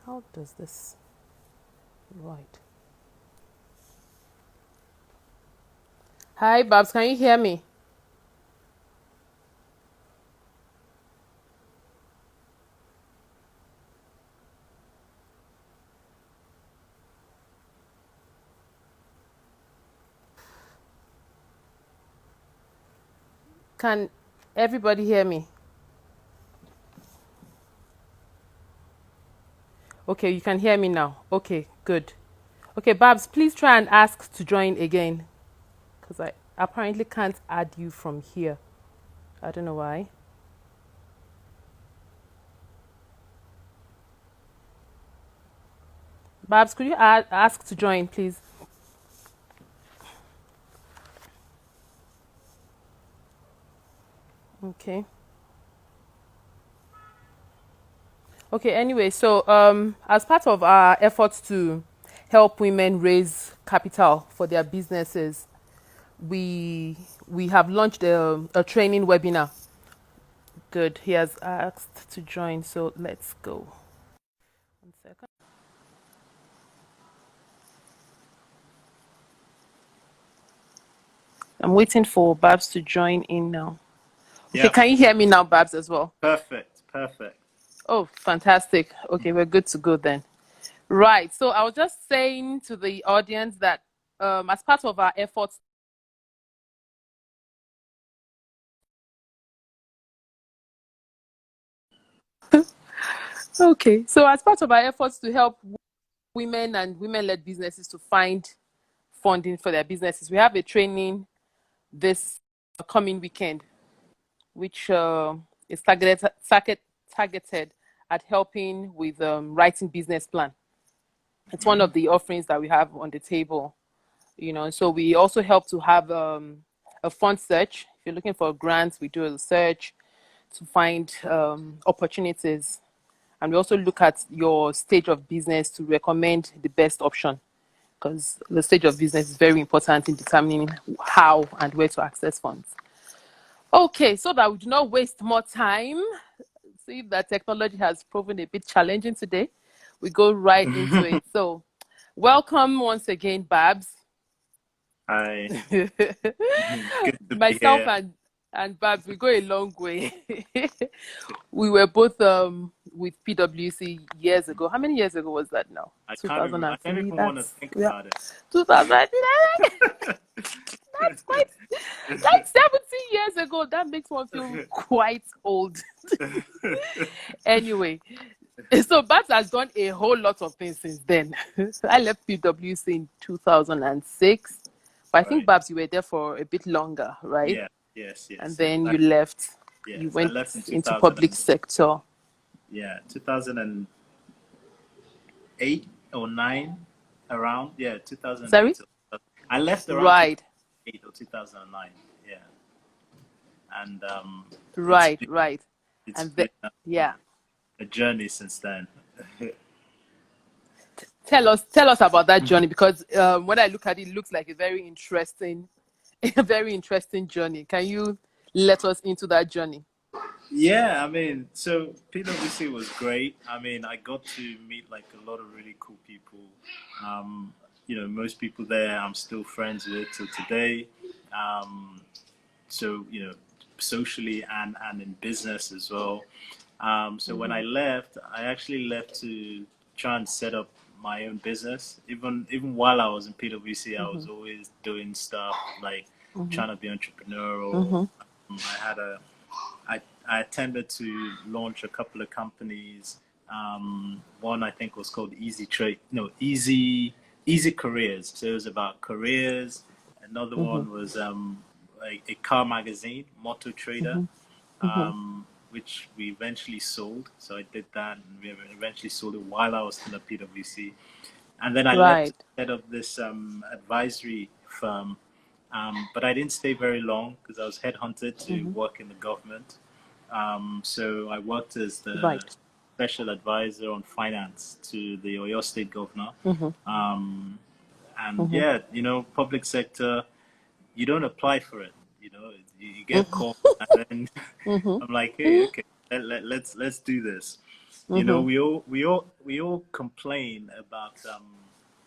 How does this? Right. Hi, Babs. Can you hear me? Can everybody hear me? Okay, you can hear me now. Okay, good. Okay, Babs, please try and ask to join again because I apparently can't add you from here. I don't know why. Babs, could you ask to join, please? Okay. Okay, anyway, so as part of our efforts to help women raise capital for their businesses, we we have launched a training webinar. Good. He has asked to join, so let's go. 1 second. I'm waiting for Babs to join in now. Okay, Yeah, can you hear me now, Babs, as well? perfect, perfect. Oh, fantastic. Okay, we're good to go then. Right. So I was just saying to the audience that as part of our efforts. Okay. So as part of our efforts to help women and women-led businesses to find funding for their businesses, we have a training this coming weekend, which is targeted at helping with writing business plan. It's one of the offerings that we have on the table, so we also help to have a fund search. If you're looking for grants, we do a search to find opportunities, and we also look at your stage of business to recommend the best option, because the stage of business is very important in determining how and where to access funds. Okay, so that we do not waste more time, see that technology has proven a bit challenging today, we go right into it. So welcome once again, Babs. Hi, good to be Myself here. and Babs, we go a long way. We were both with PwC years ago. How many years ago was that now? I can't even. I don't 2003. even want to That's, think yeah, about it. 2000. That's quite, like 17 years ago. That makes one feel quite old. Anyway, so Babs has done a whole lot of things since then. I left PwC in 2006, but I think Right. Babs, you were there for a bit longer, right? Yeah. Yes. And Yes. then you Exactly. left. You Yes. I went left in into 2000 public and sector. yeah, 2008 or nine, around, yeah, 2008. Sorry? I left around Right, 2008 or 2009. Yeah, and it's right, been right. it's And been yeah, a journey since then. tell us about that journey, because when I look at it, it looks like a very interesting, a very interesting journey. Can you let us into that journey? Yeah, I mean, so PwC was great. I mean, I got to meet like a lot of really cool people. Most people there I'm still friends with till today. Um, so, socially and in business as well. So when Mm-hmm, I left, I actually left to try and set up my own business. Even while I was in PwC, I mm-hmm, was always doing stuff like mm-hmm, trying to be entrepreneurial. mm-hmm, I had a I, I attended to launch a couple of companies. One I think was called Easy Trade, no, Easy Careers. So it was about careers. Another mm-hmm, one was a car magazine, Motor Trader, mm-hmm, mm-hmm. which we eventually sold. So I did that, and we eventually sold it while I was still at PwC. And then I left to Right. head of this advisory firm, but I didn't stay very long because I was headhunted to Mm-hmm, work in the government. So I worked as the right. special advisor on finance to the Oyo State governor. Mm-hmm, Um, and mm-hmm, yeah, public sector, you don't apply for it. You get mm-hmm, called, and then mm-hmm, I'm like, hey, okay, let's do this. You know, Mm-hmm. we all complain about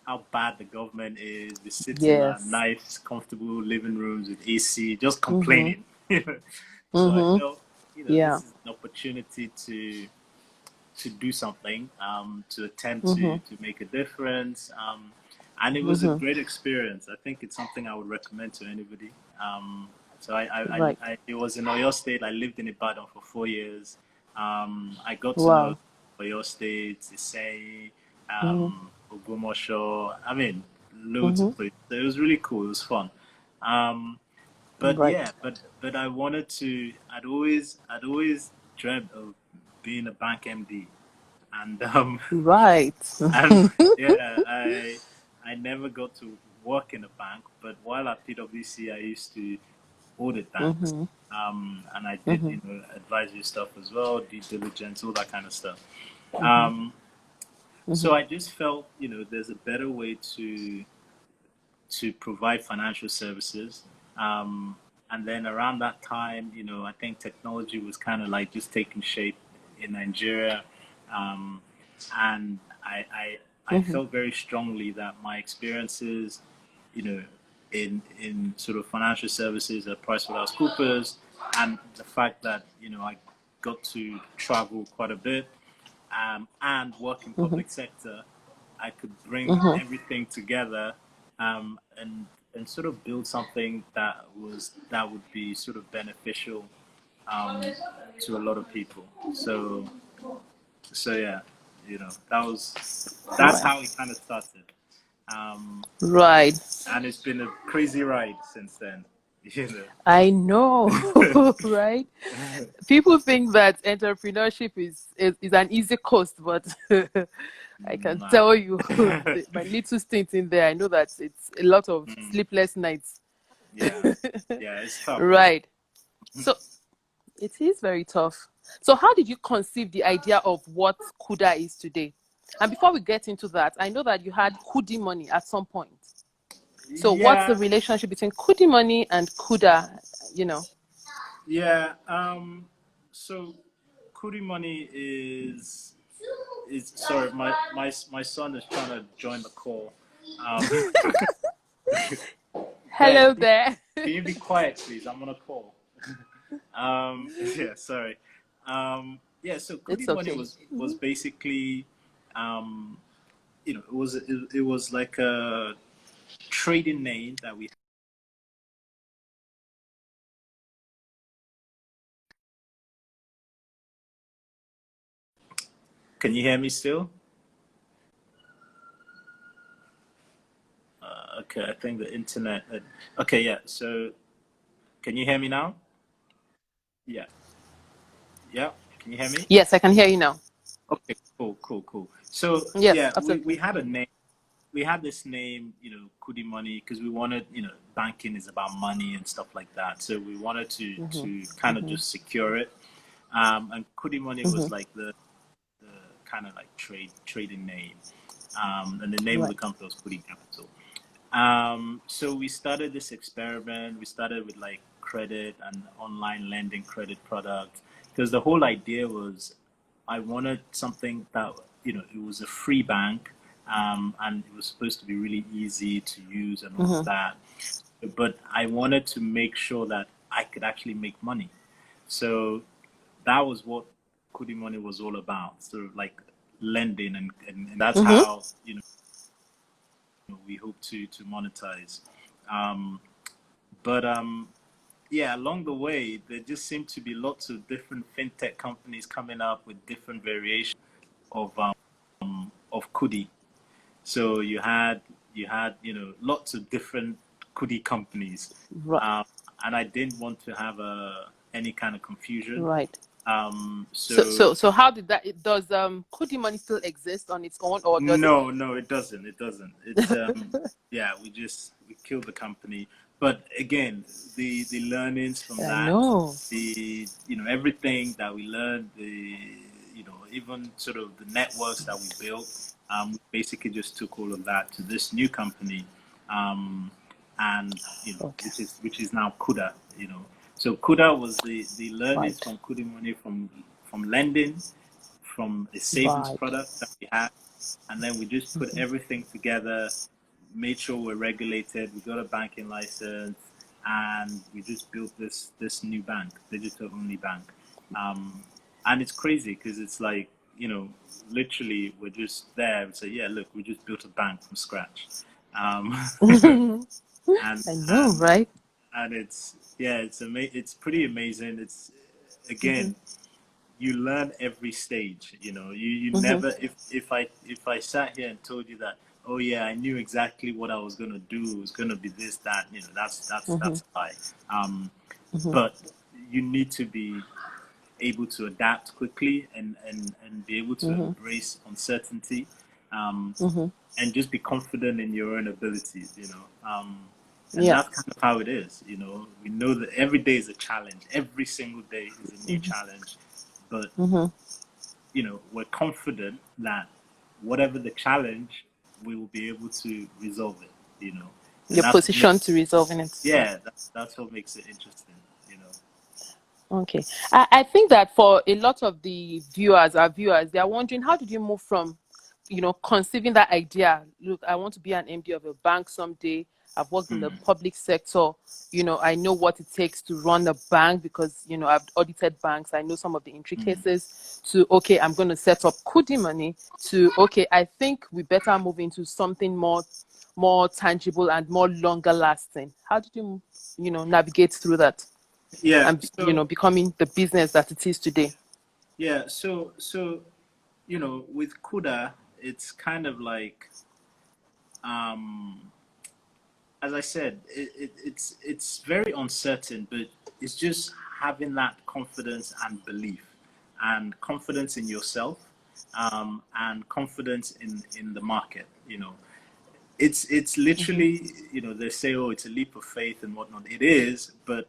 how bad the government is. We sit in our Yes. nice, comfortable living rooms with AC, just Mm-hmm. complaining. You know, so I Mm-hmm. felt, you know, Yeah. this is an opportunity to do something, to attempt Mm-hmm. to make a difference. And it was a Mm-hmm. great experience. I think it's something I would recommend to anybody. So Right. it was in Oyo State. I lived in Ibadan for 4 years. I got to know Wow. Oyo State, Issei, Mm-hmm. Ogumosho. I mean, loads Mm-hmm. of places. So it was really cool. It was fun. Um, but yeah, Right. but I wanted to. I'd always dreamt of being a bank MD, and Right. and yeah, I never got to work in a bank, but while at PwC, I used to audit banks, Mm-hmm. and I did, Mm-hmm. you know, advisory stuff as well, due diligence, all that kind of stuff. Mm-hmm. Um, Mm-hmm. so I just felt, you know, there's a better way to provide financial services. Um, and then around that time, you know, I think technology was kind of like just taking shape in Nigeria. Um, and I Mm-hmm. felt very strongly that my experiences, you know, in sort of financial services at PricewaterhouseCoopers, and the fact that, you know, I got to travel quite a bit, and work in Mm-hmm. public sector, I could bring Mm-hmm. everything together, and sort of build something that would be sort of beneficial, um, to a lot of people. So yeah, you know, that's Right. how it kind of started, um, Right. and it's been a crazy ride since then. You I know. Right. know. People think that entrepreneurship is an easy coast, but I can Nah. tell you, my little stint in there, I know that it's a lot of Mm, sleepless nights. yeah, yeah, it's tough. Right. So it is very tough. So how did you conceive the idea of what Kuda is today? And before we get into that, I know that you had Kudi money at some point. So what's the Yeah, relationship between Kudi money and Kuda? You know. yeah. So Kudi money is sorry, my son is trying to join the call. Um, Ben, Hello there. can you be quiet, please? I'm on a call. Yeah, sorry. Yeah, so Kudi It's money okay. was basically, um, you know, it was like a trading name that we. Can you hear me still? Okay, I think the internet. Okay, yeah. So can you hear me now? Yeah, yeah. Can you hear me? Yes, I can hear you now. Okay, cool. So Yes, yeah, we absolutely. had a name. We had this name, you know, Kudi Money, because we wanted, you know, banking is about money and stuff like that. So we wanted Mm-hmm. to kind of Mm-hmm. just secure it. And Kudi Money Mm-hmm. was like the kind of like trading name. And the name of the Right. company was Kudi Capital. So we started this experiment. We started with like credit and online lending credit product, because the whole idea was I wanted something that, you know, it was a free bank, and it was supposed to be really easy to use and all of Mm-hmm. that. But I wanted to make sure that I could actually make money. So that was what Kudi Money was all about, sort of like lending, and that's Mm-hmm. how, you know, we hope to monetize. Um, but yeah, along the way, there just seemed to be lots of different fintech companies coming up with different variations of Kudi. So you had, you know, lots of different Kudi companies, Right. um, and I didn't want to have any kind of confusion. Right. So So so so how did that? Does Kudi money still exist on its own, or does it? no, it doesn't. It doesn't. It's yeah, we killed the company. But again, the learnings from I that, know. the, you know, everything that we learned, the, you know, even sort of the networks that we built, we basically just took all of that to this new company, um, and, you know, Okay. which is now Kuda. You know, so Kuda was the learnings Right. from Kudi Money, from lending, from a savings Right. product that we had, and then we just put everything together, made sure we're regulated, we got a banking license, and we just built this new bank, digital only bank. Um, and it's crazy because it's like, literally we're just there and say, yeah, look, we just built a bank from scratch. Um, and I know, and right? and it's yeah, it's pretty amazing. It's Mm-hmm. again, you learn every stage. You Mm-hmm. never, if I sat here and told you that, oh yeah, I knew exactly what I was gonna do, it was gonna be this, that, Mm-hmm. that's a lie. Um, Mm-hmm. but you need to be able to adapt quickly, and be able to Mm-hmm. embrace uncertainty, um, Mm-hmm. and just be confident in your own abilities. And Yeah. that's kind of how it is. We know that every day is a challenge. Every single day is a new Mm-hmm. challenge. But Mm-hmm. we're confident that whatever the challenge, we will be able to resolve it. And Your that's what position makes to resolving it. Yeah. yeah, that's what makes it interesting. You know. Okay. I think that for a lot of the our viewers, they are wondering, how did you move from, conceiving that idea? Look, I want to be an MD of a bank someday. I've worked in the Hmm. public sector. I know what it takes to run a bank because, I've audited banks. I know some of the Hmm. intricacies to, okay, I'm going to set up Kudi money to, okay, I think we better move into something more tangible and more longer lasting. How did you, navigate through that? Yeah. And So becoming the business that it is today. yeah. So with Kuda, it's kind of like, um, as I said, it's very uncertain, but it's just having that confidence and belief, and confidence in yourself, and confidence in the market. It's Mm-hmm. literally, they say, oh, it's a leap of faith and whatnot. It is, but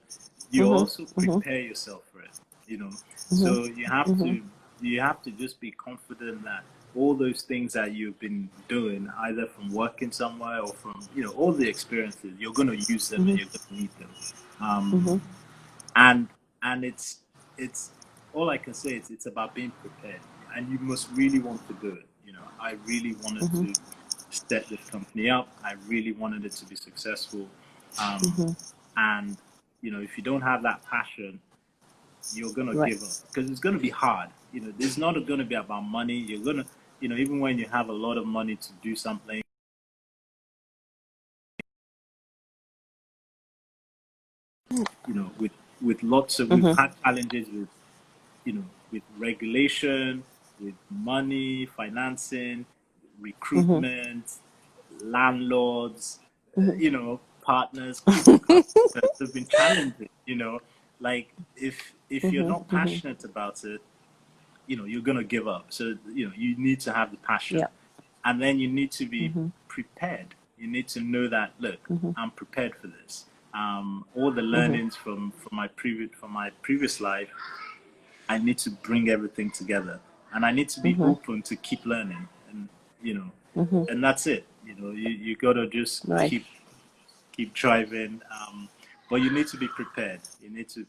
you Mm-hmm. also Mm-hmm. prepare yourself for it. you know Mm-hmm. so you have to just be confident that all those things that you've been doing, either from working somewhere or from all the experiences, you're going to use them and Mm-hmm. you're going to need them. um Mm-hmm. and and it's all I can say is it's about being prepared, and you must really want to do it. I really wanted Mm-hmm. to set this company up. I really wanted it to be successful. um Mm-hmm. and if you don't have that passion, you're gonna Right. give up, because it's gonna be hard. It's not gonna be about money. You're gonna, even when you have a lot of money to do something, with lots of, we've Mm-hmm. had challenges with, with regulation, with money, financing, Mm-hmm. recruitment, landlords, Mm-hmm. partners, people coming. Have been challenging. Like, if you're Mm-hmm. not Mm-hmm. passionate about it, you're gonna give up. So you need to have the passion, Yeah. and then you need to be Mm-hmm. prepared. You need to know that, look, Mm-hmm. I'm prepared for this. All the Mm-hmm. learnings from my previous life, I need to bring everything together, and I need to be Mm-hmm. open to keep learning, and you know, Mm-hmm. and that's it. You gotta just Right. keep driving. But you need to be prepared. You need to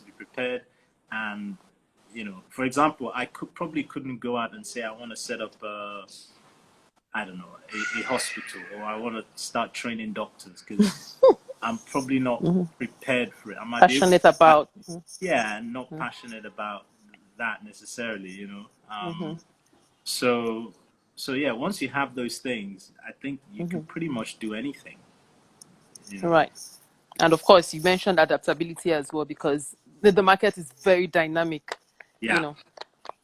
be prepared, and for example, I probably couldn't go out and say I want to set up I don't know, a hospital, or I want to start training doctors, because I'm probably not Mm-hmm. prepared for it. I might be able Passionate to, about. yeah, and not Mm-hmm. passionate about that necessarily. Mm-hmm. So, yeah, once you have those things, I think you can Mm-hmm. pretty much do anything. You know. Right. And of course, you mentioned adaptability as well because the market is very dynamic. You Yeah, know,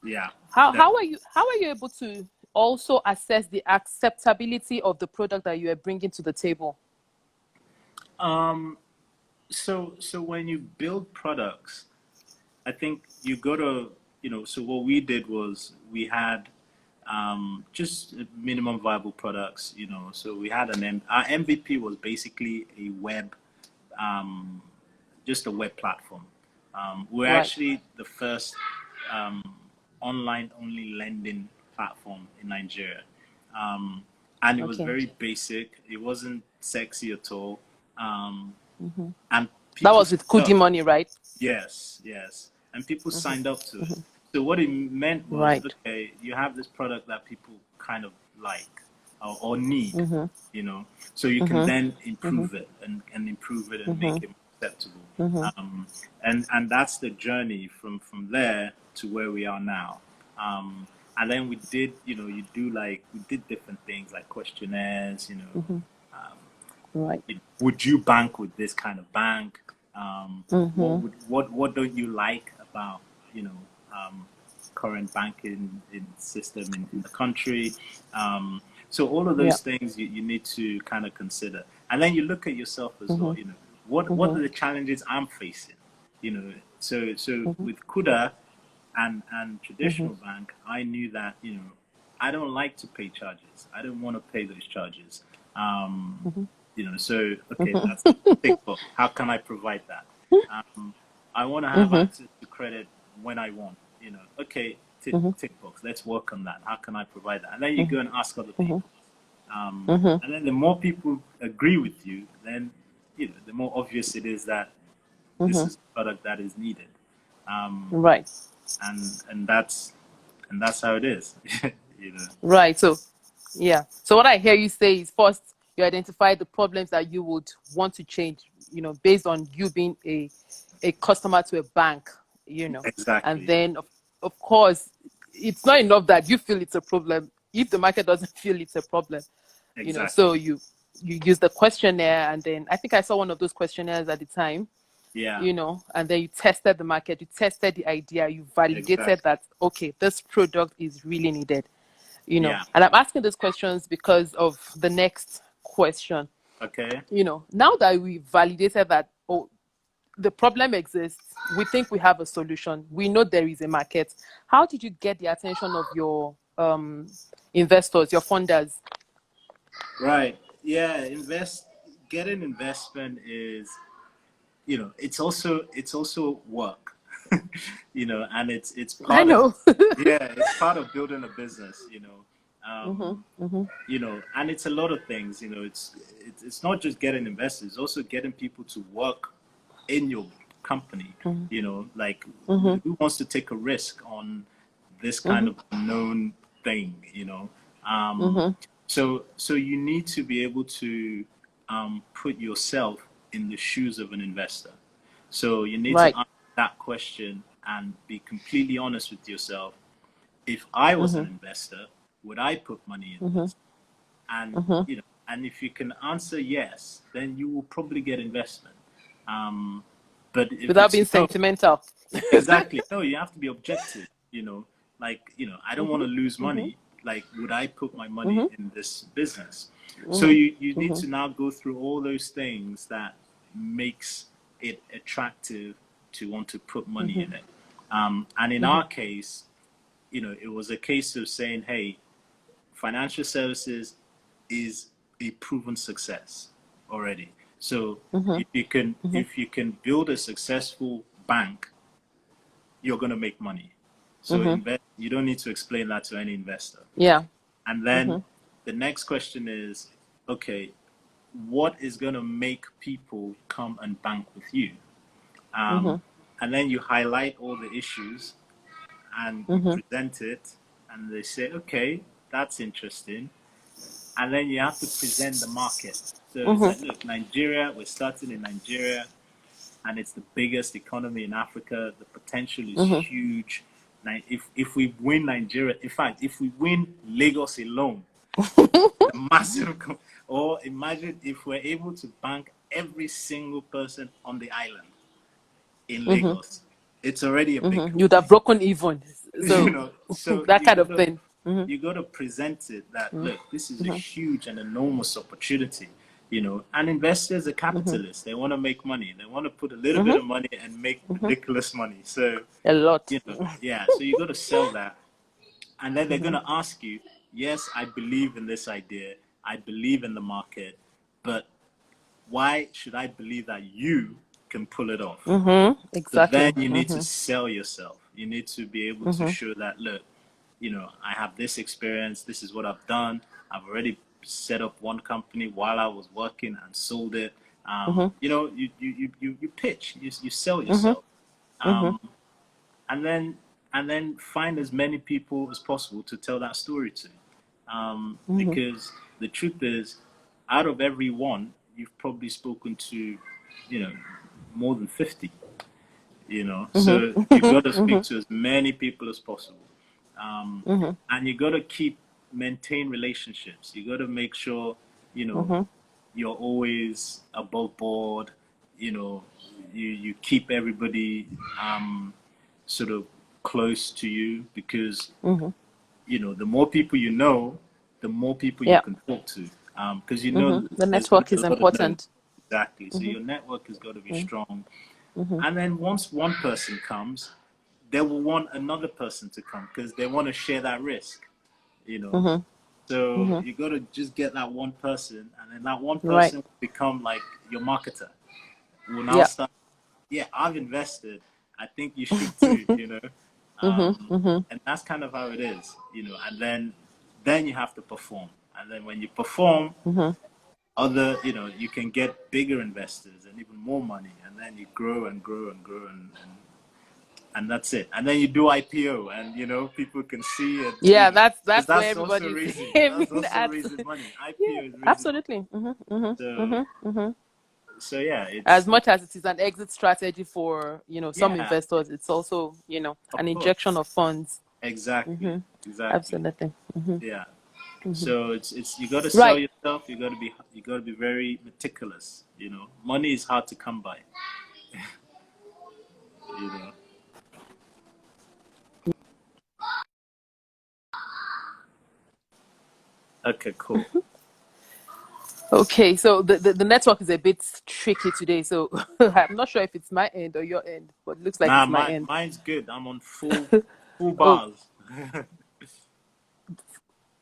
yeah. how are you able to also assess the acceptability of the product that you are bringing to the table? Um. So when you build products, I think you gotta, so what we did was we had, just minimum viable products. So we had our MVP was basically um, just a web platform. We're Right. actually the first um, online only lending platform in Nigeria. Um, and it was Okay. very basic. It wasn't sexy at all. Um, Mm-hmm. and That people was with signed Kudi up. money, right? Yes, yes. And people Mm-hmm. signed up to it. So what it meant was, Right. okay, you have this product that people kind of like or need, Mhm. you know, so you can Mhm. then Mhm. improve it and improve it and make Mhm. it more acceptable. Mhm. Um, and that's the journey from there to where we are now. Um, and then we did, you know, we did different things like questionnaires, you know, Mhm. um, Right. would you bank with this kind of bank? Mhm. What don't you like about you know um, current banking system in the country? So all of Yeah. those things you need to kind of consider, and then you look at yourself as well. Mhm. You know what Mhm. are the challenges I'm facing? You know, so Mhm. with Kuda and Mhm. traditional bank, I knew that I don't like to pay charges. I don't want to pay those charges. Um, Mhm. so okay, Mhm. that's tick box. How can I provide that? Um, I want to have Mhm. access to credit when I want. Okay, Mhm. tick box. Let's work on that. How can I provide that? And then you Mhm. go and ask other Mhm. people. Mhm. And then the more people agree with you, then the more obvious it is that this Mhm. is a product that is needed. Um, Right. and that's how it is. you know. Right. So, yeah. So what I hear you say is first you identify the problems that you would want to change, based on you being a customer to a bank, and Exactly. then of course it's not enough that you feel it's a problem if the market doesn't feel it's a problem, Exactly. so you use the questionnaire, and then I think I saw one of those questionnaires at the time, Yeah. and then you tested the market, you tested the idea, you validated Exactly. that okay, this product is really needed, Yeah. and I'm asking these questions because of the next question. Okay. Now that we validated that, oh, the problem exists, we think we have a solution, we know there is a market, how did you get the attention of your investors, your funders? Right. Yeah. Getting investment is, it's also work, and it's I part of, know. yeah, it's part of building a business, Mm-hmm, um, mm-hmm, and it's a lot of things, it's not just getting investors, it's also getting people to work in your company, like mm-hmm, who wants to take a risk on this kind mm-hmm, of known thing, um, mm-hmm, so you need to be able to put yourself in the shoes of an investor. So you need to right. answer that question and be completely honest with yourself. If I was Mm-hmm, an investor, would I put money in mm-hmm, this? And mm-hmm. and if you can answer yes, then you will probably get investment. Um, but if Without it's being no, sentimental. exactly. No, you have to be objective, like, I don't want Mm-hmm, to lose mm-hmm, money. Like, would I put my money mm-hmm, in this business? So mm-hmm, you need mm-hmm, to now go through all those things that makes it attractive to want to put money mm-hmm, in it. And in mm-hmm, our case, it was a case of saying, hey, financial services is a proven success already. So mm-hmm, mm-hmm, if you can build a successful bank, you're going to make money. So mm-hmm. invest. You don't need to explain that to any investor. Yeah. And then Mm-hmm, the next question is, okay, what is going to make people come and bank with you? mm-hmm, And then you highlight all the issues and you mm-hmm, present it, and they say, okay, that's interesting. And then you have to present the market. So it's like, mm-hmm, look, Nigeria, we're starting in Nigeria, and it's the biggest economy in Africa. The potential is mm-hmm. huge. If we win Nigeria, in fact, if we win Lagos alone, a massive, or imagine if we're able to bank every single person on the island in Mm-hmm. Lagos, it's already a big Mm-hmm. You'd company. have broken even. you So know so that you kind of gotta thing. Mm-hmm. you gotta present it that, look, this is a Mm-hmm. huge and enormous opportunity. And investors are Mm-hmm. capitalists. They want to make money. They want to put a little bit Mm-hmm. of money and make Mm-hmm. ridiculous money. So A lot. yeah, so you got to sell that, and then they're going Mm-hmm. to ask you, yes, I believe in this idea, I believe in the market, but why should I believe that you can pull it off? Mm-hmm. So then Exactly. you need to Mm-hmm. sell yourself. You need to be able to Mm-hmm. show that, look, I have this experience. This is what I've done. I've already set up one company while I was working and sold it. Mm-hmm. You pitch, you sell Mm-hmm. yourself. Mm-hmm. Um, and then and then find as many people as possible to tell that story to. Mm-hmm. Because the truth is, out of every one, you've probably spoken to, more than 50, So you've got to Mm-hmm. speak to as many people as possible. Um, Mm-hmm. and you got to maintain relationships. You got to make sure, you know, Mm-hmm. you're always above board. You know, you keep everybody sort of close to you because Mm-hmm. the more people you know, the more people you Yeah. can talk to. Because The there's going to network be is a lot of no. important. Exactly. So Mm-hmm. your network has got to be Mm-hmm. strong. Mm-hmm. And then once one person comes, they will want another person to come because they want to share that risk. You know. Mm-hmm. So Mm-hmm. you got to just get that one person, and then that one Right. person will become like your marketer. Will now Yeah. start. Yeah, I've invested. I think you should too. Mm-hmm. Mm-hmm. And that's kind of how it is. And then you have to perform, and then when you perform, Mm-hmm. you can get bigger investors and even more money, and then you grow and grow and grow, and that's it. And then you do IPO, and people can see it. Yeah, Because that's where that's also everybody's raising. aiming That's also at. raising money. Yeah, IPO is raising money. absolutely. Mm-hmm. Mm-hmm. So Mm-hmm. Mm-hmm. yeah, As it's much as it is an exit strategy for, some yeah, investors, it's also, of an injection course, of funds. exactly, Mm-hmm. exactly. Absolutely. Mm-hmm. Yeah. Mm-hmm. So it's you got to sell Right. yourself. You got to be very meticulous. Money is hard to come by. You know. Okay, cool. Okay, so the network is a bit tricky today, so I'm not sure if it's my end or your end, but it looks like Nah, it's my end. mine's good. I'm on full Oh, bars.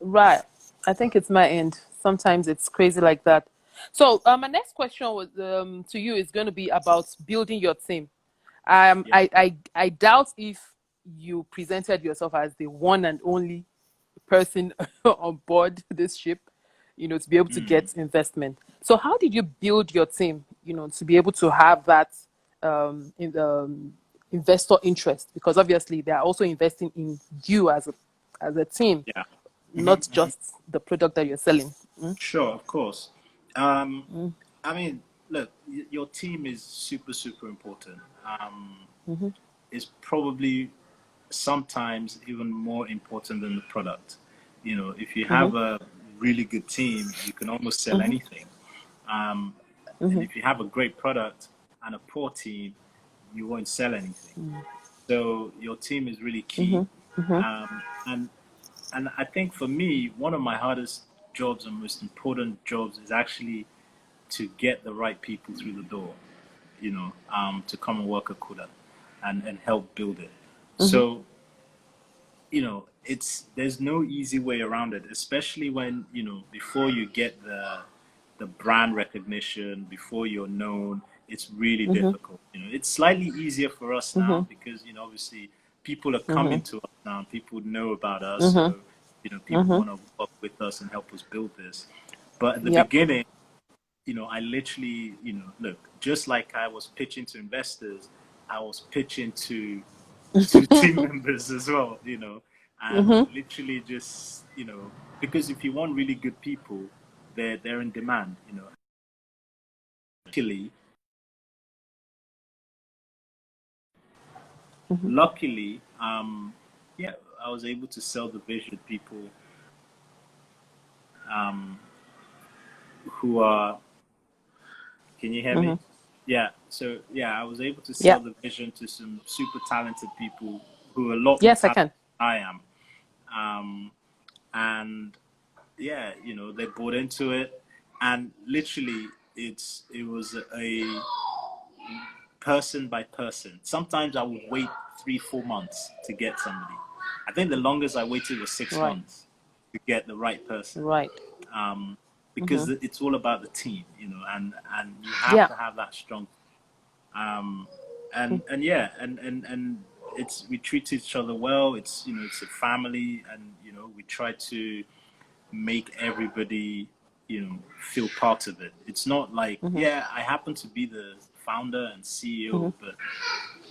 right. I think it's my end. Sometimes it's crazy like that. So, my next question was to you is going to be about building your team. Yeah. I doubt if you presented yourself as the one and only person on board this ship, to be able to Mm. get investment. So how did you build your team, to be able to have that investor interest? Because obviously they are also investing in you as a team, Yeah. not just the product that you're selling. Sure, of course. Um, I mean, look, your team is super, super important. Mm-hmm. It's probably sometimes even more important than the product. If you Mm-hmm. have a really good team, you can almost sell Mm-hmm. anything. Um, and Mm-hmm. if you have a great product and a poor team, you won't sell anything. So your team is really key. Mm-hmm. And I think for me, one of my hardest jobs and most important jobs is actually to get the right people through the door, to come and work at Kuda and help build it. Mm-hmm. So, there's no easy way around it, especially when, before you get the brand recognition, before you're known, it's really Mm-hmm. difficult. It's slightly easier for us Mm-hmm. now because, obviously people are Mm-hmm. coming to us now and people know about us. Mm-hmm. So, people Mm-hmm. want to work with us and help us build this. But at the Yep. beginning, I literally, look, just like I was pitching to investors, I was pitching to team members as well, and Mm-hmm. literally just, because if you want really good people, they're in demand, Luckily, Mm-hmm. luckily, yeah, I was able to sell the vision to people um, who are. Can you hear me? Mm-hmm. Yeah. So yeah, I was able to Yeah. sell the vision to some super talented people who are a lot more Yes, I talented can. than I am. And yeah, they bought into it, and literally, it was a person by person. Sometimes I would wait 3-4 months to get somebody. I think the longest I waited was six Right. months to get the right person. Right. Um, Mm-hmm. because it's all about the team, and you have Yeah. to have that strong. Um, and yeah, and we treat each other well. It's a family, and we try to make everybody feel part of it. It's not like, Mm-hmm. yeah, I happen to be the founder and CEO, Mm-hmm. but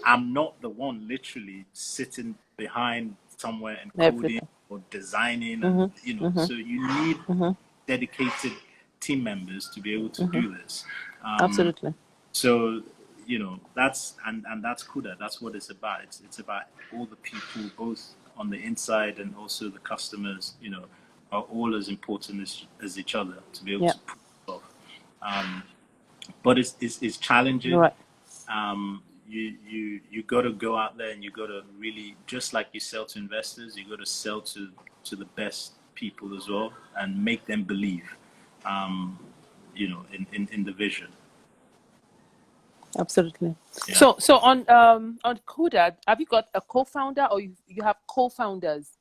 I'm not the one literally sitting behind somewhere and coding Everything. or designing, and Mm-hmm. Mm-hmm. so you need Mm-hmm. dedicated team members to be able to Mm-hmm. do this. Absolutely. So that's and that's Kuda. That's what it's about. It's about all the people, both on the inside and also the customers. Are all as important as each other to be able Yeah. to pull it off. But it's challenging. Right. You got to go out there and you got to really, just like you sell to investors, you got to sell to the best people as well and make them believe, in the vision. Absolutely. Yeah. So on Kuda, have you got a co-founder or you have co-founders?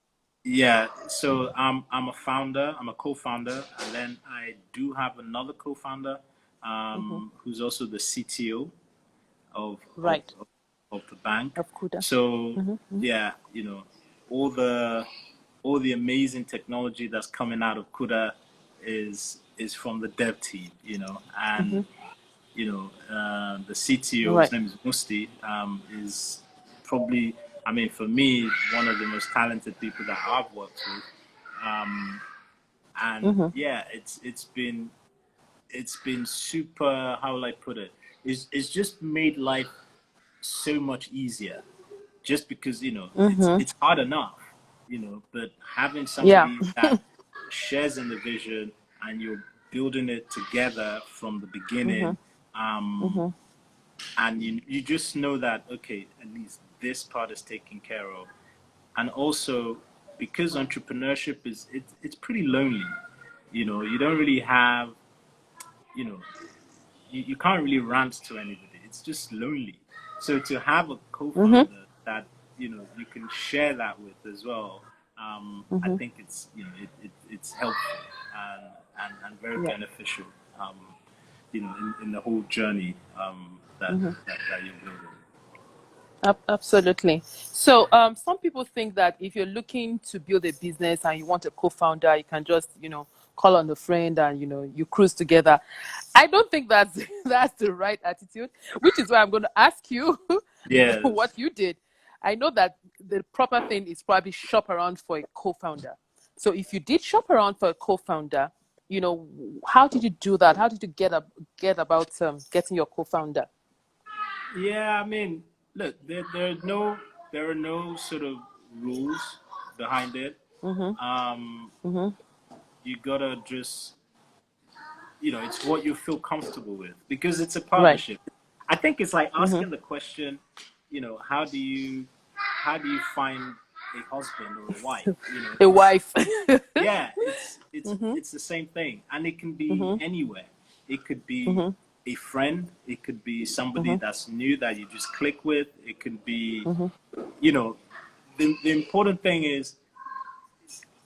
Yeah, so I'm a founder. I'm a co-founder, and then I do have another co-founder, Mm-hmm. who's also the CTO of of Right. of, of the bank. Of Kuda. So Mm-hmm. yeah, all the amazing technology that's coming out of Kuda is from the dev team, and Mm-hmm. the CTO, his Right. name is Musti, is probably, I mean, for me, one of the most talented people that I've worked with. Um, and Mm-hmm. yeah, it's been super. How will I put it? It's just made life so much easier. Just because it's Mm-hmm. it's hard enough, but having Yeah. somebody that shares in the vision and you're building it together from the Mm-hmm. beginning, um, Mm-hmm. and you just know that, okay, at least this part is taken care of. And also, because entrepreneurship it's pretty lonely. You don't really have, you know you can't really rant to anybody. It's just lonely. So to have a Mm-hmm. co-founder that you can share that with as well, I Mm-hmm. think it's helpful and very Yeah. beneficial, in the whole journey, that, Mm-hmm. that you're building. Absolutely. So, some people think that if you're looking to build a business and you want a co-founder, you can just, call on a friend and, you cruise together. I don't think that's that's the right attitude, which is why I'm going to ask you what Yes. you did. I know that the proper thing is probably shop around for a co-founder. So, if you did shop around for a co-founder, how did you do that? How did you get about getting your co-founder? Yeah, I mean, look, there are no sort of rules behind it. Mm-hmm. Um, Mm-hmm. you gotta just, it's what you feel comfortable with because it's a Right. partnership. I think it's like Mm-hmm. asking the question, how do you find a husband or a wife? A It's wife. Yeah, it's it's Mm-hmm. it's the same thing, and it can be Mm-hmm. anywhere. It could be Mm-hmm. a friend. It could be somebody Mm-hmm. that's new that you just click with. It could be, Mm-hmm. you know, the important thing is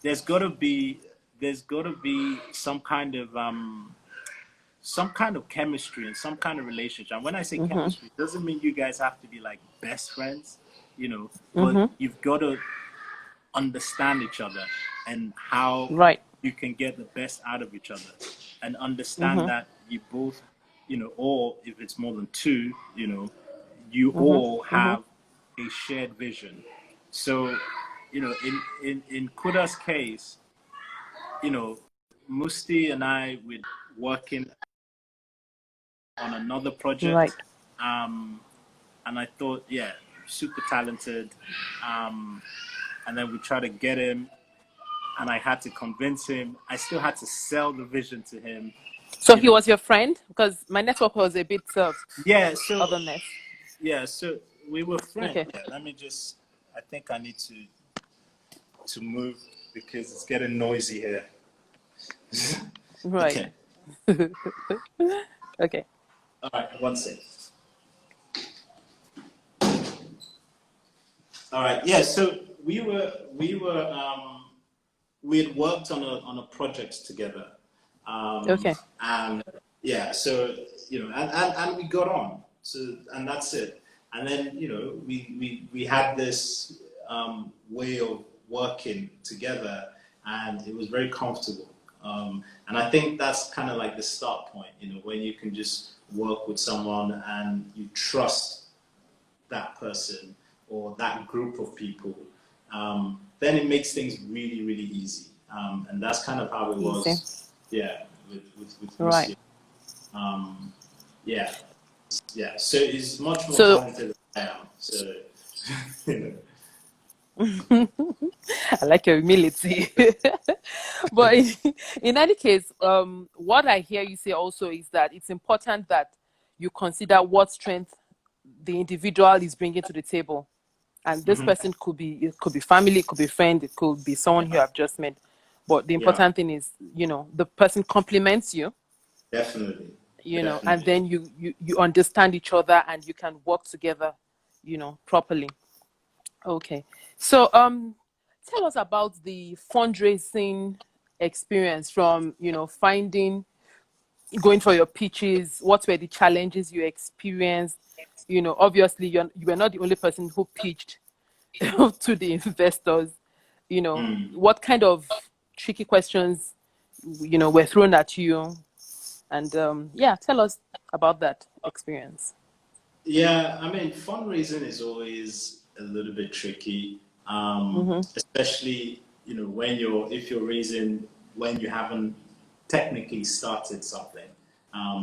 there's got to be there's got to be some kind of chemistry and some kind of relationship. And when I say Mm-hmm. chemistry, it doesn't mean you guys have to be like best friends, but Mm-hmm. you've got to understand each other and how Right. you can get the best out of each other and understand Mm-hmm. that you both, or if it's more than two, you Mm-hmm. all Mm-hmm. have a shared vision. So, in Kuda's case, you know, Musti and I were working on another Right. project, um, and I thought, yeah, super talented, um, and then we tried to get him, and I had to convince him. I still had to sell the vision to him, So you he know. was your friend because my network was a bit Yeah, of so a mess. yeah, so we were friends. Okay. Yeah, let me just. I think I need to move because it's getting noisy here. Right. Okay. Okay. All right. One second. All right. Yeah. So we had worked on a project together, Okay. and yeah. So and we got on. So and that's it. And then we had this way of working together, and it was very comfortable. And I think that's kind of like the start point, when you can just work with someone and you trust that person or that group of people, then it makes things really, really easy. And that's kind of how it Easy. was, yeah, with Right. Lucia. Um, yeah, yeah. So he's much more So talented than I am. So, you know. I like your humility. But in any case, what I hear you say also is that it's important that you consider what strength the individual is bringing to the table. And this Mhm. person it could be family, it could be friend, it could be someone you Yeah, have just met. But the yeah, important thing is, the person compliments you, definitely, and definitely. then you understand each other and you can work together, properly. Okay. So tell us about the fundraising experience from, finding going for your pitches. What were the challenges you experienced? Obviously you were not the only person who pitched to the investors. Mm. What kind of tricky questions, were thrown at you? And yeah, tell us about that experience. Yeah, I mean, fundraising is always a little bit tricky, Mm-hmm. especially when if you're raising when you haven't technically started something,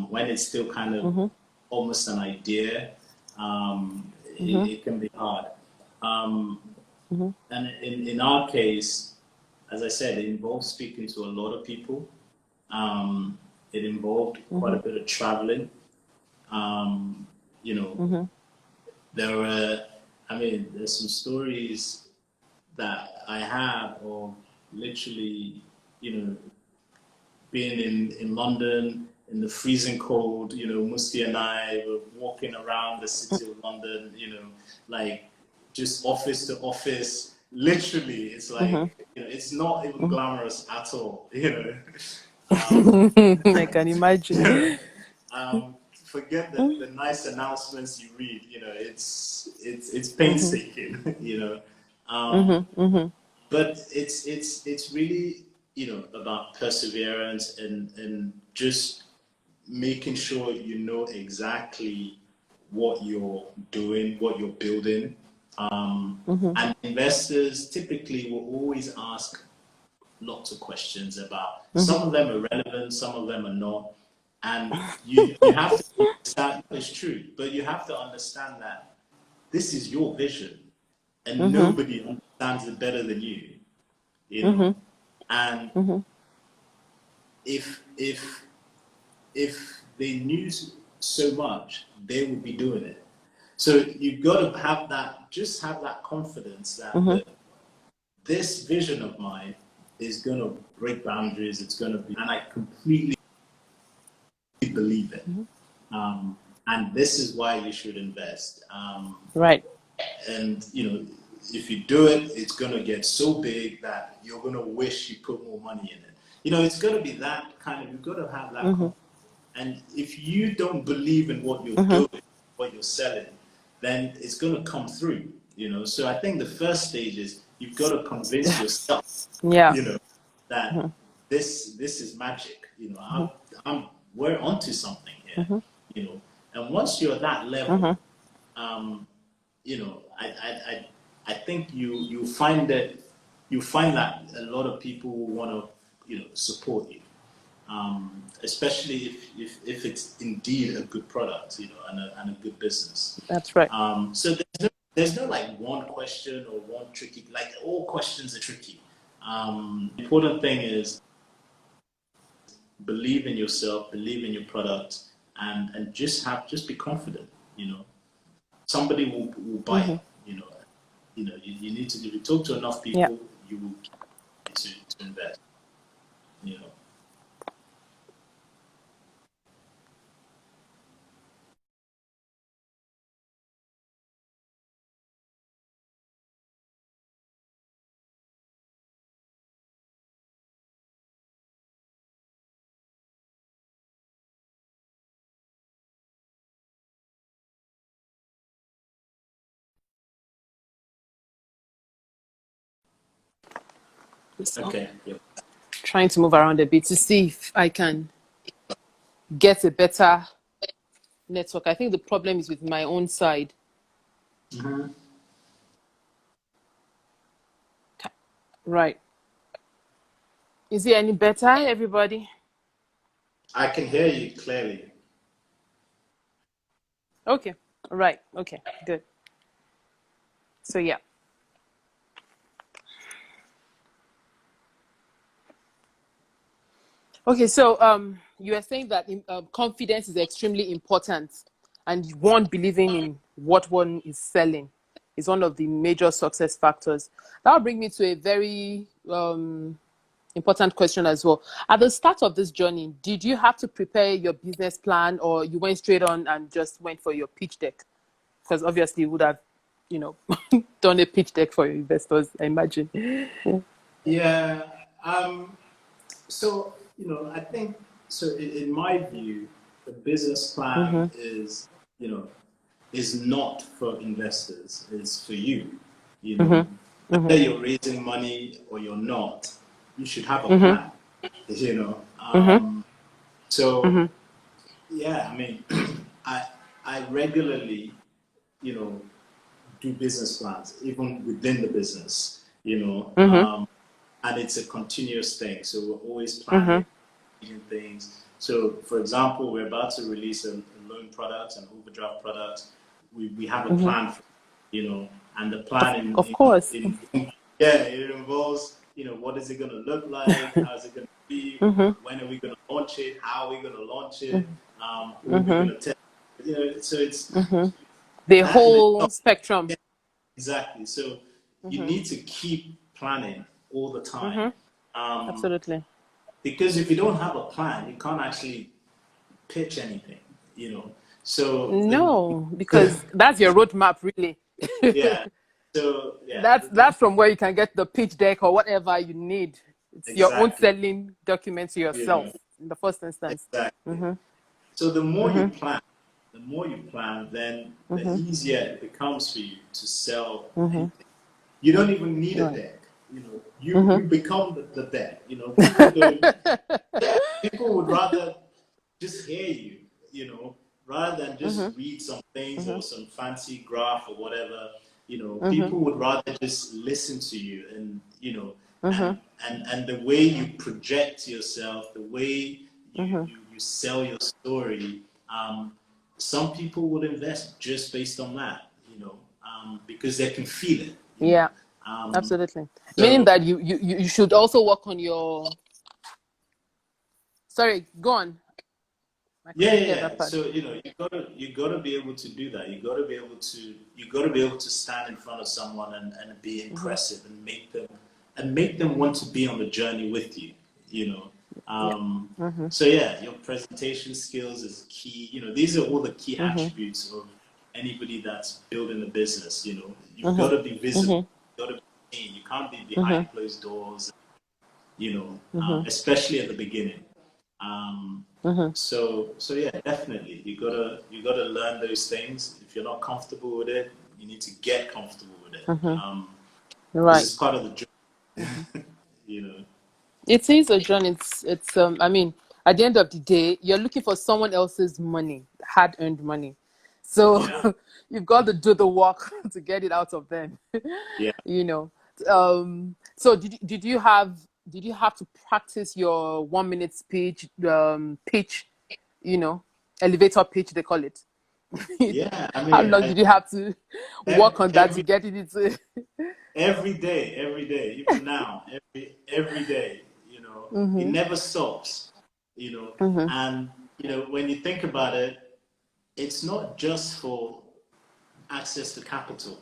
when it's still kind of Mm-hmm. almost an idea, Mm-hmm. it can be hard. Um, Mm-hmm. and in our case, as I said, it involves speaking to a lot of people. It involved quite Mm-hmm. a bit of traveling. Um, you know, Mm-hmm. there were, I mean, there's some stories that I have of literally, being in London in the freezing cold. Musti and I were walking around the city of London, like just office to office. Literally, it's like, it's not even Mm-hmm. glamorous at all. I can imagine. Forget the nice announcements you read. It's Mm-hmm. painstaking. Um, Mm-hmm. Mm-hmm. but it's really about perseverance and just making sure you know exactly what you're doing, what you're building. Mm-hmm. And investors typically will always ask lots of questions about. Mm-hmm. Some of them are relevant, some of them are not, and you have to understand. It's true, but you have to understand that this is your vision, and Mm-hmm. nobody understands it better than you. You know, Mm-hmm. and Mm-hmm. if they knew so much, they would be doing it. So you've got to have that, just have that confidence that Mm-hmm. look, this vision of mine is going to break boundaries. It's going to be, and I completely believe it. Um, and this is why you should invest. Right. And if you do it, it's going to get so big that you're going to wish you put more money in it. It's going to be that kind of. You've got to have that Mm-hmm. confidence. And if you don't believe in what you're Mm-hmm. doing, what you're selling, then it's going to come through. So I think the first stage is you've got to convince yourself, Yeah. you know, that this is magic. We're onto something here. Mm-hmm. And once you're at that level, Mm-hmm. I think you find that a lot of people will want to support you, especially if it's indeed a good product, and a good business. That's right. So there's no like one question or one tricky, like all questions are tricky. The important thing is believe in yourself, believe in your product, and just be confident. Somebody will buy Mm-hmm. it. You need to, if you talk to enough Yeah. people, you will get to invest. You know. So Okay. Yep. trying to move around a bit to see if I can get a better network. I think the problem is with my own side. Mhm. Right. Is it any better, everybody? I can hear you clearly. Okay. Right. Okay. Good. So yeah. Okay. So you are saying that confidence is extremely important, and one believing in what one is selling is one of the major success factors. That will bring me to a very important question as well. At the start of this journey, did you have to prepare your business plan, or you went straight on and just went for your pitch deck? Because obviously you would have, you know, done a pitch deck for your investors, I imagine. Yeah. So, I think, so in my view, the business plan Mm-hmm. is, you know, is not for investors, it's for you. Mm-hmm. Whether Mm-hmm. you're raising money or you're not, you should have a Mm-hmm. plan, you know. Mm-hmm. So, Mm-hmm. yeah, I mean, I, I regularly, you know, do business plans, even within the business, Mm-hmm. and it's a continuous thing. So we're always Mm-hmm. planning things. So, for example, we're about to release a loan product, an overdraft product. We have a Mm-hmm. plan for, and the plan Of course. yeah, it involves, what is it going to look like? How is it going to be? Mm-hmm. When are we going to launch it? How are we going to launch it? Who are we Mm-hmm. going to test? So it's Mm-hmm. The that in whole itself. spectrum. Yeah, exactly. So you Mm-hmm. need to keep planning all the time. Mm-hmm. Um, Absolutely. because if you don't have a plan, you can't actually pitch anything, you know. So No, because that's your roadmap, really. yeah, so yeah, That's from where you can get the pitch deck or whatever you need. It's your own exactly, selling document to you know, yourself in the first instance. exactly. Mm-hmm. So Mm-hmm. the more you plan, then the Mm-hmm. easier it becomes for you to sell Mm-hmm. anything. You don't even need a Right. deck. You Mm-hmm. become the deck. People don't. Yeah, people would rather just hear you, rather than Mm-hmm. just read some things Mm-hmm. or some fancy graph or whatever. Mm-hmm. People would rather just listen to you, and Mm-hmm. and the way you project yourself, the way Mm-hmm. you sell your story. Some people would invest just based on that, because they can feel it. Yeah, Um, absolutely. Meaning so that you should also work on your. Sorry, go on. I yeah, couldn't yeah, hear yeah. that part. So you gotta be able to do that. You gotta be able to stand in front of someone and be Mm-hmm. impressive and make them want to be on the journey with you. You know. Yeah. Um, Mm-hmm. so yeah, your presentation skills is key. These are all the key Mm-hmm. attributes of anybody that's building a business. You've got to be Mm-hmm. visible. Mm-hmm. You've got to be seen. You can't be Mm-hmm. behind closed doors. Mm-hmm. Especially at the beginning. Um, Mm-hmm. so yeah, definitely you gotta learn those things. If you're not comfortable with it, you need to get comfortable with it. Mm-hmm. This Right. is part of the Mm-hmm. journey, you know. It is a journey. It's I mean, at the end of the day, you're looking for someone else's money, hard earned money. So Yeah, you've got to do the work to get it out of them. yeah, you know. So did you have to practice your 1 minute speech pitch, you know, elevator pitch they call it? yeah. I How mean, long did you have to work on that to every get it into every day, even now, every day, it mm-hmm. never stops, Mm-hmm. and when you think about it, it's not just for access to capital.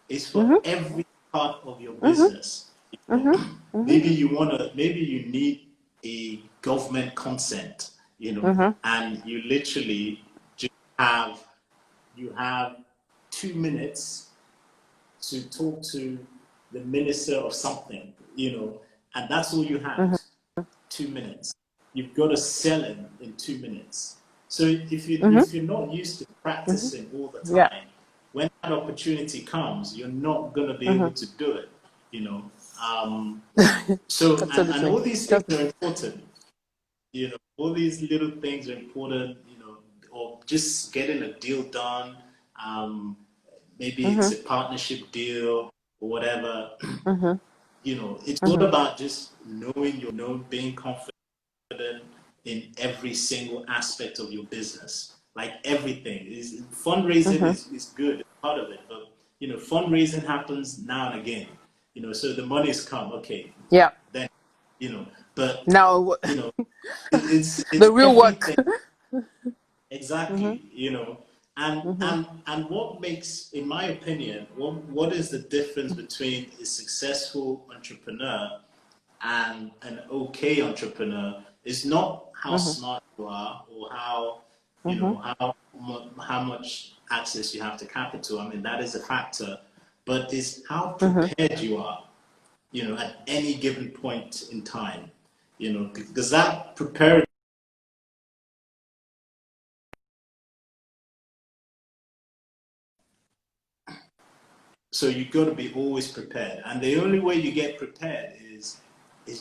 It's for Mm-hmm. every part of your Mm-hmm. business. Mm-hmm. Mm-hmm. Maybe you need a government consent, Mm-hmm. and you literally just have you have 2 minutes to talk to the minister of something, and that's all you have. 2 minutes. You've got to sell it in 2 minutes. So Mm-hmm. if you're not used to Mm-hmm. practicing all the Yeah. time, when that opportunity comes, you're not going to be able Mm-hmm. to do it. You know. Um, so and Absolutely. all these things Just are important. All these little things are important. Or just getting a deal done. Um, maybe it's Mm-hmm. a partnership deal or whatever. Mm-hmm. It's all Mm-hmm. about just knowing being confident in every single aspect of your business. Like everything is fundraising Mm-hmm. is good, part of it, but fundraising happens now and again. So the money's come, okay, Yeah. then you know, but Now, you know, it's the real work. everything Mm-hmm. exactly. And Mm-hmm. and what makes, in my opinion, what is the difference between a successful entrepreneur and an okay entrepreneur is not how Mm-hmm. smart you are or how Mm-hmm. how much access you have to capital. I mean, that is a factor, but it's how Mm-hmm. prepared you are, at any given point in time, because that prepared. So you got to be always prepared, and the only way you get prepared is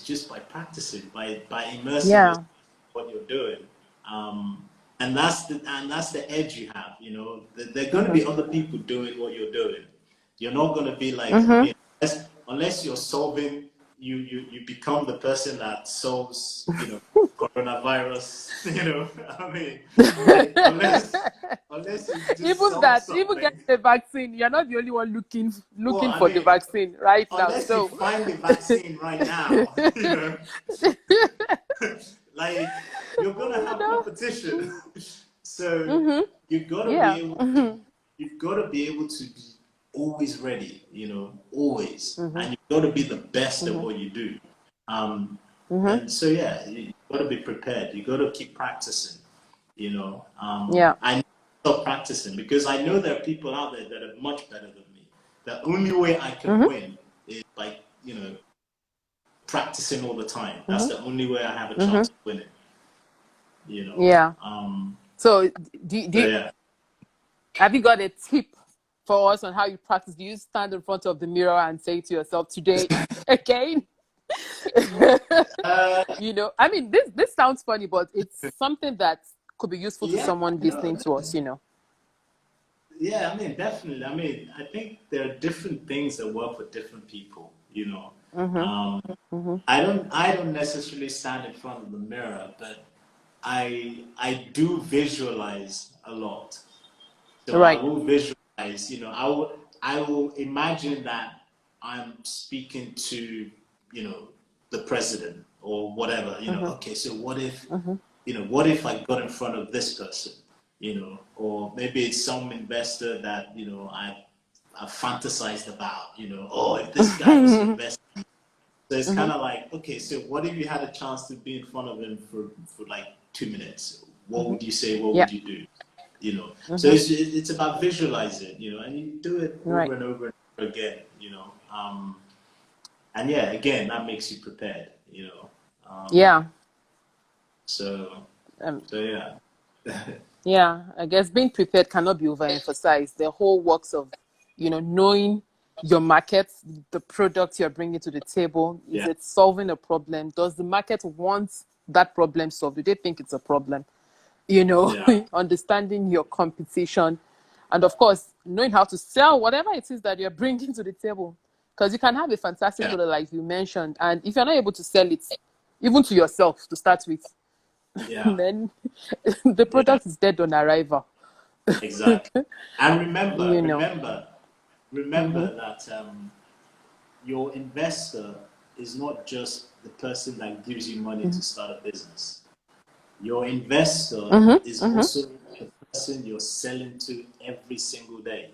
just by practicing, by immersing yourself Yeah. in what you're doing, um, and that's the edge you have. There are going to Mm-hmm. be other people doing what you're doing. You're not going to be like, Mm-hmm. unless you're solving. You become the person that solves coronavirus. I mean, like unless you just Even solve that, even something. getting the vaccine, you're not the only one looking Well, looking I for the mean, vaccine right now. unless you So, find the vaccine right now, like you're gonna have no. competition. So Mm-hmm. you gotta be Yeah. able to, Mm-hmm. you've gotta be able to be always ready, always, Mm-hmm. and you've got to be the best at Mm-hmm. what you do. Um, Mm-hmm. and so yeah, you got to be prepared. You got to keep practicing. Yeah. I never stop practicing because I know there are people out there that are much better than me. The only way I can Mm-hmm. win is by practicing all the time. That's Mm-hmm. the only way I have a Mm-hmm. chance of winning. You know. Yeah. Um, So, so yeah. have you got a tip for us on how you practice? Do you stand in front of the mirror and say to yourself, "Today, again"? Uh, I mean, this sounds funny, but it's something that could be useful to yeah. someone No. listening to us. Yeah. I mean, definitely. I mean, I think there are different things that work for different people. Mm-hmm. Um, Mm-hmm. I don't necessarily stand in front of the mirror, but I do visualize a lot. So I Right. will visualize, I will imagine that I'm speaking to, you know, the president or whatever, Mm-hmm. okay, so what if, Mm-hmm. I got in front of this person, or maybe it's some investor that, I fantasized about, oh, if this guy was to invest. So it's Mm-hmm. kind of like, okay, so what if you had a chance to be in front of him for like 2 minutes? What Mm-hmm. would you say? What Yeah. would you do? So Mm-hmm. it's about visualizing, and you do it over Right. and over and over again, and yeah, again, that makes you prepared. Um, Yeah. so Um, so yeah. yeah. I guess being prepared cannot be overemphasized. The whole works of, knowing your market, the product you're bringing to the table. Is Yeah, it solving a problem? Does the market want that problem solved? Do they think it's a problem? yeah, Understanding your competition, and of course, knowing how to sell whatever it is that you're bringing to the table. Because you can have a fantastic yeah, product, like you mentioned, and if you're not able to sell it, even to yourself to start with, yeah, then the yeah, product is dead on arrival. exactly. And remember, you know. remember, Mm-hmm. remember that your investor is not just the person that gives you money to start a business. Your investor Mm-hmm. is Mm-hmm. also the person you're selling to every single day.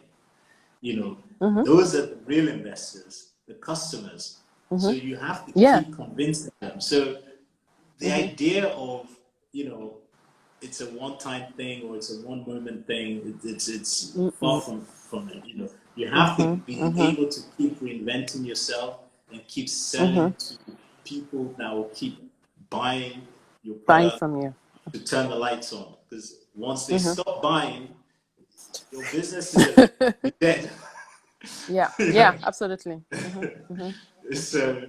You know, Mm-hmm. those are the real investors, the customers. So Mm-hmm. you have to Yeah. keep convincing them. So the Mm-hmm. idea of, you know, it's a one-time thing or it's a one-moment thing. It's far Mm-mm. from it. You have to Mm-hmm. be Mm-hmm. able to keep reinventing yourself and keep Mm-hmm. selling to people that will keep buying your Buying product from you. to turn the lights on. Because once they Mm-hmm. stop buying, your business is effectively dead. Yeah. you know? Yeah. Absolutely. Mm-hmm. Mm-hmm. So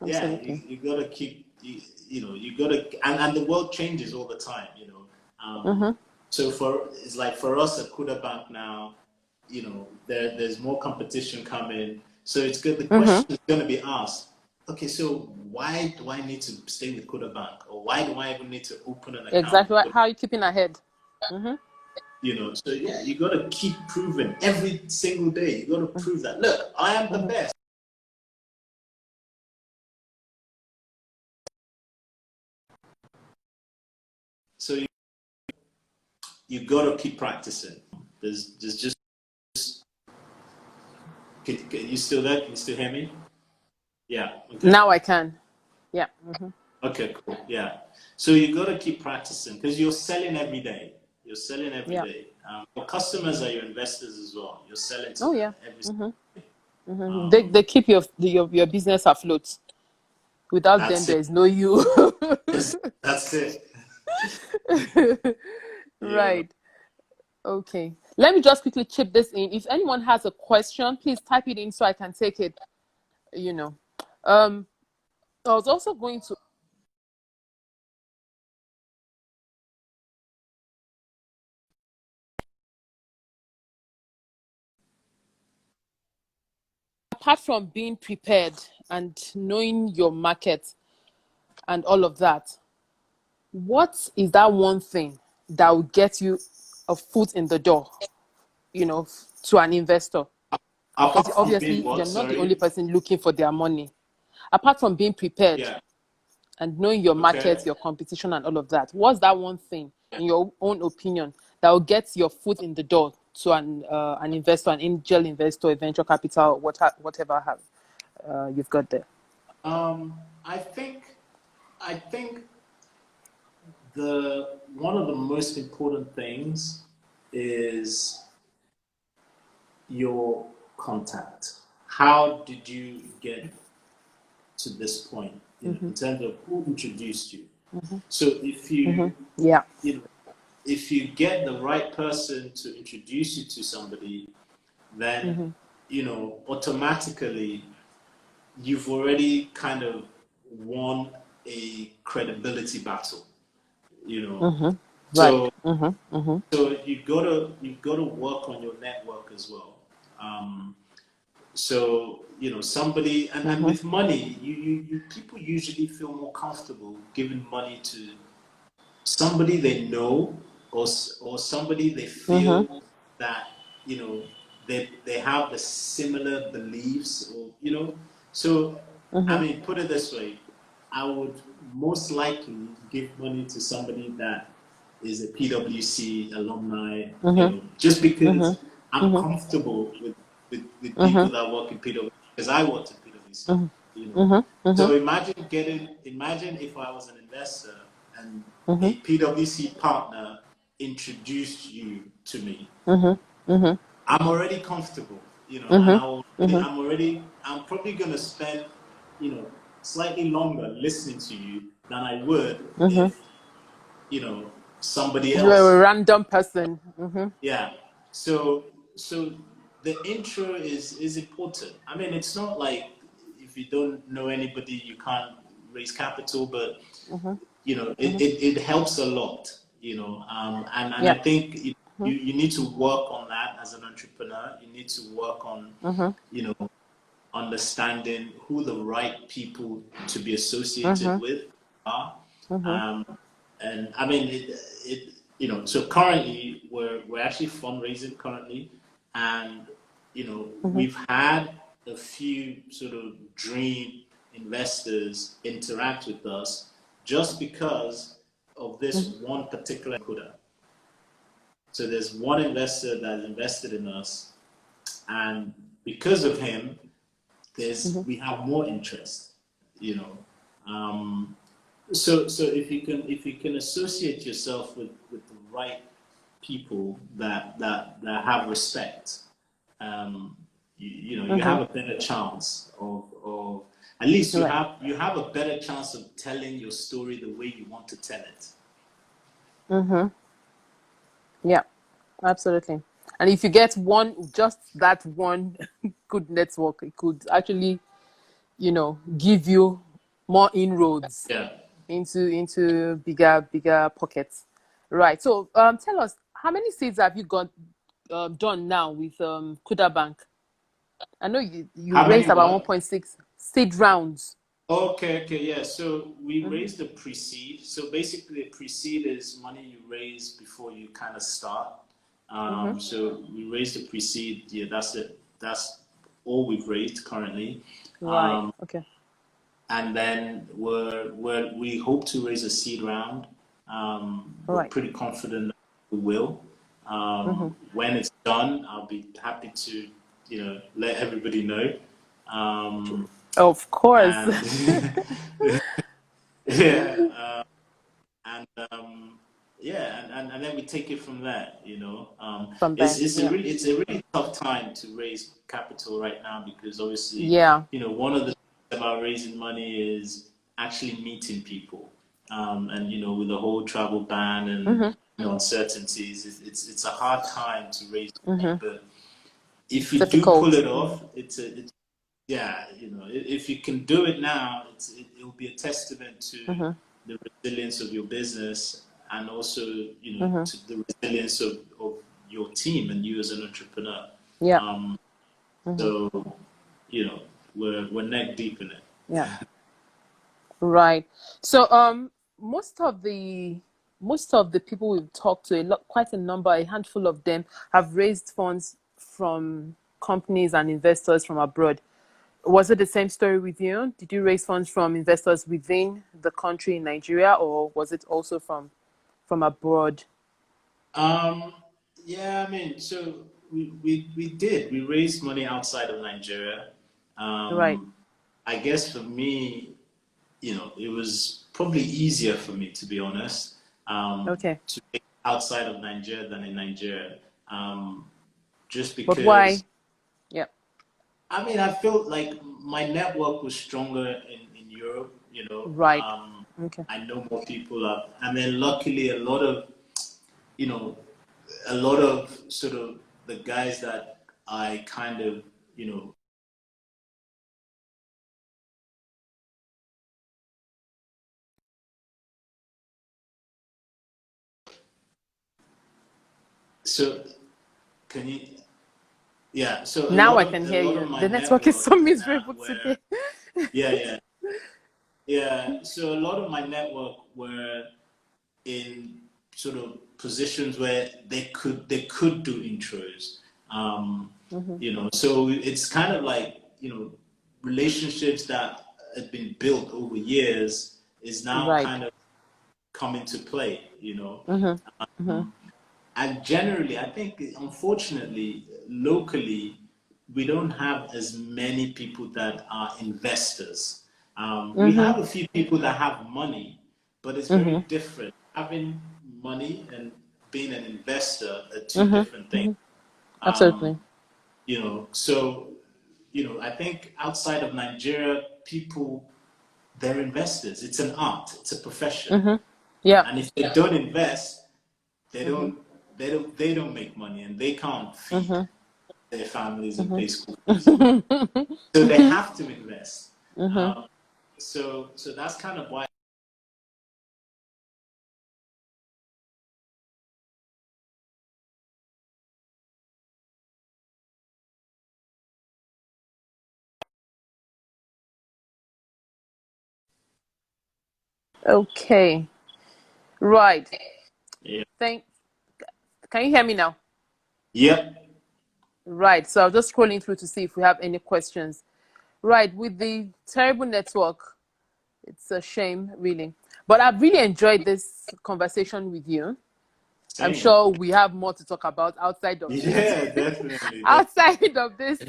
yeah, Absolutely. you gotta keep you gotta and the world changes all the time. Mm-hmm. So it's like for us at Kuda Bank now, there's more competition coming. So it's good. The Mm-hmm. question is going to be asked. Okay, so why do I need to stay with Kuda Bank, or why do I even need to open an account Exactly. with Kuda? How are you keeping ahead? Mm-hmm. So yeah, you got to keep proving every single day. You got to prove that. Look, I am the Mm-hmm. best. So you got to keep practicing. There's just. Can you still there? Can you still hear me? Yeah. Okay. Now I can. Yeah. Mm-hmm. Okay. Cool. Yeah. So you got to keep practicing because you're selling every day. You're selling every Yeah. day. Your customers are your investors as well. You're selling to Oh them yeah. every. Mm-hmm. Mm-hmm. They Um, keep your business afloat. Without them, that's it. there is no you. That's it. Yeah. Right. Okay. Let me just quickly chip this in. If anyone has a question, please type it in so I can take it. You know. Um, I was also going to, apart from being prepared and knowing your market and all of that, what is that one thing that will get you a foot in the door, to an investor? Because Apart from being obviously you're what? not the only Sorry. person looking for their money. Apart from being prepared Yeah. and knowing your Okay. market, your competition, and all of that, what's that one thing, in your own opinion, that will get your foot in the door to an investor, an angel investor, a venture capital, whatever you've got there? I think the one of the most important things is your contact. How did you get to this point? In terms of who introduced you. So if Mm-hmm. you Yeah. you know if you get the right person to introduce you to somebody, then Mm-hmm. automatically you've already kind of won a credibility battle. You know, Mm-hmm. Right. so Mm-hmm. Mm-hmm. you've got to work on your network as well. So somebody, and Mm-hmm. with money, you people usually feel more comfortable giving money to somebody they know, or somebody they Mm-hmm. feel that you know they have the similar beliefs, or so I Mm-hmm. mean, put it this way, I would most likely give money to somebody that is a PwC alumni, Mm-hmm. just because I'm Mm-hmm. comfortable with Mm-hmm. people that work in PwC, because I worked in PwC, Mm-hmm. you know. Mm-hmm. Mm-hmm. So imagine if I was an investor and Mm-hmm. a PwC partner introduced you to me. Mm-hmm. Mm-hmm. I'm already comfortable, and Mm-hmm. Mm-hmm. I'm probably gonna spend, slightly longer listening to you than I would Mm-hmm. if, somebody You're a else. random person. Mm-hmm. Yeah. So the intro is important. I mean, it's not like if you don't know anybody, you can't raise capital, but Mm-hmm. it, Mm-hmm. it, it helps a lot, and I Yeah. think Mm-hmm. you need to work on that as an entrepreneur. You need to work on, Mm-hmm. you know, understanding who the right people to be associated Mm-hmm. with are. Mm-hmm. Um, and I mean, so currently we're actually fundraising currently, and Mm-hmm. we've had a few sort of dream investors interact with us just because of this one particular Kuda. So there's one investor that invested in us, and because of him, Mm-hmm. we have more interest. You know, um, so if you can associate yourself with the right people that have respect, you Mm-hmm. have a better chance of at least you Right. have a better chance of telling your story the way you want to tell it. Mm-hmm. Yeah. Absolutely. And if you get just that one good network, it could actually, give you more inroads Yeah. into bigger pockets. Right. So tell us, how many seeds have you got done now with Kuda Bank? I know you How raised many about what? 1.6 seed rounds. Okay, okay, yeah. So we Mm-hmm. raised the pre-seed. So basically, a pre-seed is money you raise before you kind of start. Mm-hmm. So we raised the pre-seed. Yeah, that's it. That's all we've raised currently. Right. Okay. And then we hope to raise a seed round. We're Right. pretty confident that we will. Mm-hmm. When it's done, I'll be happy to, let everybody know. Um, Of course. and yeah, and yeah, and then we take it from there. From It's there. it's a Yeah. really it's a really tough time to raise capital right now because obviously, Yeah. one of the things about raising money is actually meeting people, and with the whole travel ban and Mm-hmm. uncertainties, it's a hard time to raise money. Mm-hmm. But if It's you do pull difficult. it off, it's yeah, if you can do it now, it will be a testament to Mm-hmm. the resilience of your business and also, Mm-hmm. to the resilience of your team and you as an entrepreneur. Yeah. Um, Mm-hmm. so, we're neck deep in it. Yeah. Right. So most of the people we've talked to, quite a number, a handful of them have raised funds from companies and investors from abroad. Was it the same story with you? Did you raise funds from investors within the country in Nigeria, or was it also from abroad? Um, yeah, I mean, so we did. We raised money outside of Nigeria. Right. I guess for me, it was probably easier for me, to be honest, Okay. to be outside of Nigeria than in Nigeria. Um, just But because, why? Yeah. I mean, I felt like my network was stronger in Europe, Right. Okay. I know more people up. And then luckily, you know, a lot of sort of the guys that I kind of, you know, so can you, yeah, so Now I can hear a lot of you. my The network is network so miserable where today. yeah, yeah, yeah. So a lot of my network were in sort of positions where they could do intros. Um, Mm-hmm. so it's kind of like relationships that had been built over years is now Right. kind of come into play. Mm-hmm. Mm-hmm. And generally, I think, unfortunately, locally, we don't have as many people that are investors. We Mm-hmm. have a few people that have money, but it's very Mm-hmm. different. Having money and being an investor are two Mm-hmm. different things. Mm-hmm. Um, Absolutely. so, I think outside of Nigeria, people, they're investors. It's an art, it's a profession. Mm-hmm. Yeah. And if they don't invest, they Mm-hmm. don't they don't make money and they can't feed Mm-hmm. their families and Mm-hmm. pay school fees, so they have to invest. Mm-hmm. So that's kind of why. Okay. Right. Yeah. Thank. Can you hear me now? Yep. Right. So I'm just scrolling through to see if we have any questions. Right. With the terrible network, it's a shame, really. But I've really enjoyed this conversation with you. I'm Same. sure we have more to talk about outside of this, Yeah, definitely. outside of this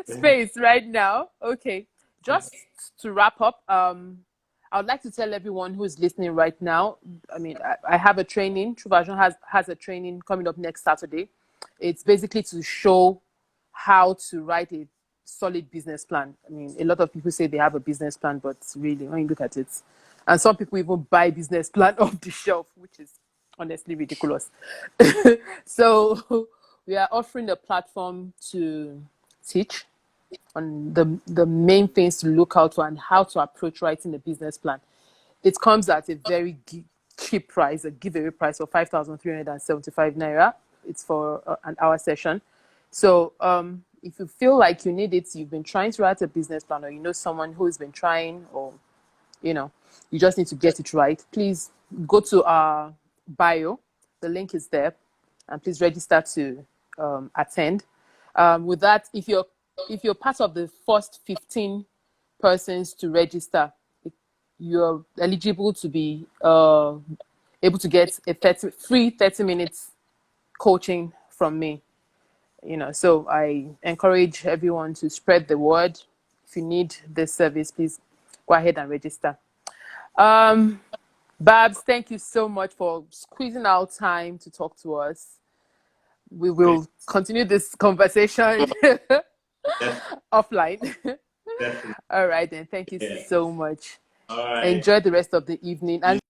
space right now. Okay, just to wrap up, I would like to tell everyone who is listening right now. I mean, I have a training. True Version has a training coming up next Saturday. It's basically to show how to write a solid business plan. I mean, a lot of people say they have a business plan, but really, when you look at it, and some people even buy business plan off the shelf, which is honestly ridiculous. So we are offering a platform to teach on the main things to look out for and how to approach writing a business plan. It comes at a very cheap price, a giveaway price of 5,375 naira. it's for an hour session. So if you feel like you need it, you've been trying to write a business plan, or you know someone who's been trying, or you know, you just need to get it right, please go to our bio. The link is there, and please register to attend. With that, if you're part of the first 15 persons to register, you're eligible to be able to get a free 30 minutes coaching from me. So I encourage everyone to spread the word. If you need this service, please go ahead and register. Babs, thank you so much for squeezing out time to talk to us. We will continue this conversation offline. Definitely. All right, then. Thank you Yeah. so much. All right. Enjoy the rest of the evening. And